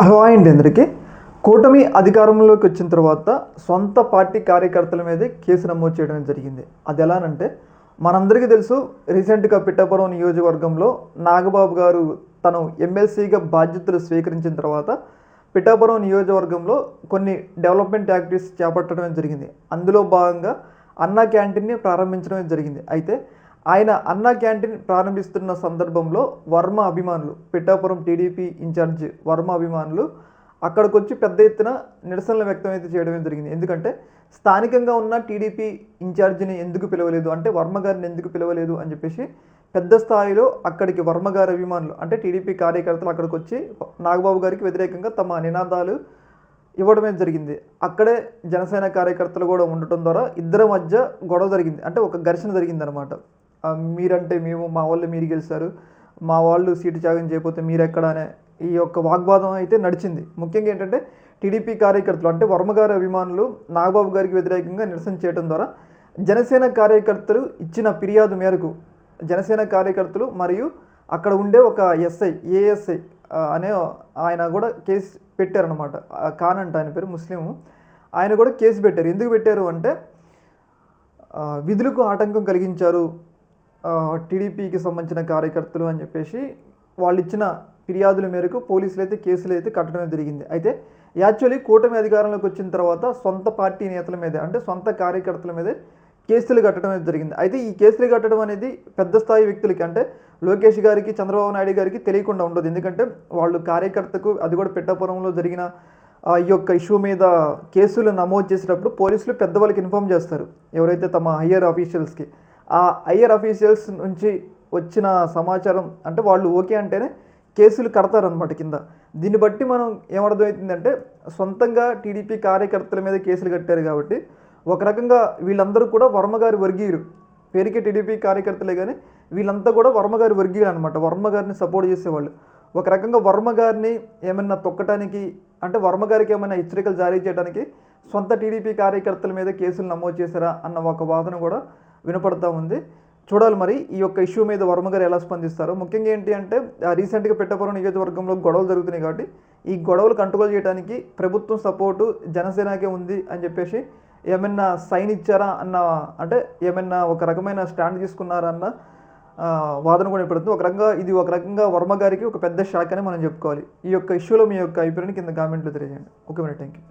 Hello అండి అందరికీ. కూటమి అధికారంలోకి వచ్చిన తర్వాత సొంత పార్టీ కార్యకర్తల మీదే కేసు నమోదు చేయడం జరిగింది. అది ఎలానంటే మనందరికీ తెలుసు, రీసెంట్గా పిఠాపురం నియోజకవర్గంలో నాగబాబు గారు తను ఎమ్మెల్సీగా బాధ్యతలు స్వీకరించిన తర్వాత పిఠాపురం నియోజకవర్గంలో కొన్ని డెవలప్మెంట్ యాక్టివిటీస్ చేపట్టడం జరిగింది. అందులో భాగంగా అన్నా క్యాంటీన్ని ప్రారంభించడం జరిగింది. అయితే ఆయన అన్నా క్యాంటీన్ ప్రారంభిస్తున్న సందర్భంలో వర్మ అభిమానులు, పిఠాపురం టీడీపీ ఇన్ఛార్జ్ వర్మ అభిమానులు అక్కడికి వచ్చి పెద్ద ఎత్తున నిరసనలు వ్యక్తం అయితే చేయడం జరిగింది. ఎందుకంటే స్థానికంగా ఉన్న టీడీపీ ఇన్ఛార్జిని ఎందుకు పిలవలేదు, అంటే వర్మ గారిని ఎందుకు పిలవలేదు అని చెప్పేసి పెద్ద స్థాయిలో అక్కడికి వర్మ గారి అభిమానులు, అంటే టీడీపీ కార్యకర్తలు అక్కడికి వచ్చి నాగబాబు గారికి వ్యతిరేకంగా తమ నినాదాలు ఇవ్వడమే జరిగింది. అక్కడే జనసేన కార్యకర్తలు కూడా ఉండటం ద్వారా ఇద్దరి మధ్య గొడవ జరిగింది, అంటే ఒక ఘర్షణ జరిగిందనమాట. మీరంటే మేము, మా వాళ్ళు మీరు గెలిచారు, మా వాళ్ళు సీటు త్యాగం చేయకపోతే మీరెక్కడ అనే ఈ యొక్క వాగ్వాదం అయితే నడిచింది. ముఖ్యంగా ఏంటంటే టీడీపీ కార్యకర్తలు, అంటే వర్మగారి అభిమానులు నాగబాబు గారికి వ్యతిరేకంగా నిరసన చేయడం ద్వారా జనసేన కార్యకర్తలు ఇచ్చిన ఫిర్యాదు మేరకు జనసేన కార్యకర్తలు మరియు అక్కడ ఉండే ఒక ఏఎస్ఐ అనే ఆయన కూడా కేసు పెట్టారనమాట. ఖాన్ అంట ఆయన పేరు, ముస్లిము. ఆయన కూడా కేసు పెట్టారు. ఎందుకు పెట్టారు అంటే విధులకు ఆటంకం కలిగించారు టీడీపీకి సంబంధించిన కార్యకర్తలు అని చెప్పేసి వాళ్ళు ఇచ్చిన ఫిర్యాదుల మేరకు పోలీసులు అయితే కేసులు అయితే కట్టడం జరిగింది. అయితే యాక్చువల్లీ కూటమి అధికారంలోకి వచ్చిన తర్వాత సొంత పార్టీ నేతల మీదే, అంటే సొంత కార్యకర్తల మీదే కేసులు కట్టడం అనేది జరిగింది. అయితే ఈ కేసులు కట్టడం అనేది పెద్ద స్థాయి వ్యక్తులకి, అంటే లోకేష్ గారికి, చంద్రబాబు నాయుడు గారికి తెలియకుండా ఉండదు. ఎందుకంటే వాళ్ళు కార్యకర్తకు, అది కూడా పిఠాపురంలో జరిగిన ఈ యొక్క ఇష్యూ మీద కేసులు నమోదు చేసేటప్పుడు పోలీసులు పెద్దవాళ్ళకి ఇన్ఫామ్ చేస్తారు, ఎవరైతే తమ హయ్యర్ ఆఫీషియల్స్కి. ఆ హయ్యర్ ఆఫీషియల్స్ నుంచి వచ్చిన సమాచారం, అంటే వాళ్ళు ఓకే అంటేనే కేసులు కడతారనమాట కింద. దీన్ని బట్టి మనం ఏమర్థమవుతుందంటే సొంతంగా టీడీపీ కార్యకర్తల మీద కేసులు కట్టారు కాబట్టి ఒక రకంగా వీళ్ళందరూ కూడా వర్మగారి వర్గీయులు. పేరుకే టీడీపీ కార్యకర్తలే కానీ వీళ్ళంతా కూడా వర్మగారి వర్గీయులు అనమాట. వర్మగారిని సపోర్ట్ చేసేవాళ్ళు. ఒక రకంగా వర్మగారిని ఏమన్నా తొక్కటానికి, అంటే వర్మగారికి ఏమైనా హెచ్చరికలు జారీ చేయడానికి సొంత టీడీపీ కార్యకర్తల మీద కేసులు నమోదు చేశారా అన్న ఒక వాదన కూడా వినపడతా ఉంది. చూడాలి మరి ఈ యొక్క ఇష్యూ మీద వర్మ గారు ఎలా స్పందిస్తారో. ముఖ్యంగా ఏంటి అంటే రీసెంట్గా పిఠాపురం నియోజకవర్గంలో గొడవలు జరుగుతున్నాయి కాబట్టి ఈ గొడవలు కంట్రోల్ చేయడానికి ప్రభుత్వం సపోర్టు జనసేనకే ఉంది అని చెప్పేసి ఏమైనా సైన్ ఇచ్చారా అన్న, అంటే ఏమైనా ఒక రకమైన స్టాండ్ తీసుకున్నారా అన్న వాదన కూడా ఏర్పడుతుంది. ఒక రకంగా వర్మ గారికి ఒక పెద్ద షాక్ అని మనం చెప్పుకోవాలి. ఈ యొక్క ఇష్యూలో మీ యొక్క అభిప్రాయాన్ని కింద కామెంట్లో తెలియజేయండి. Okay madam, thank you.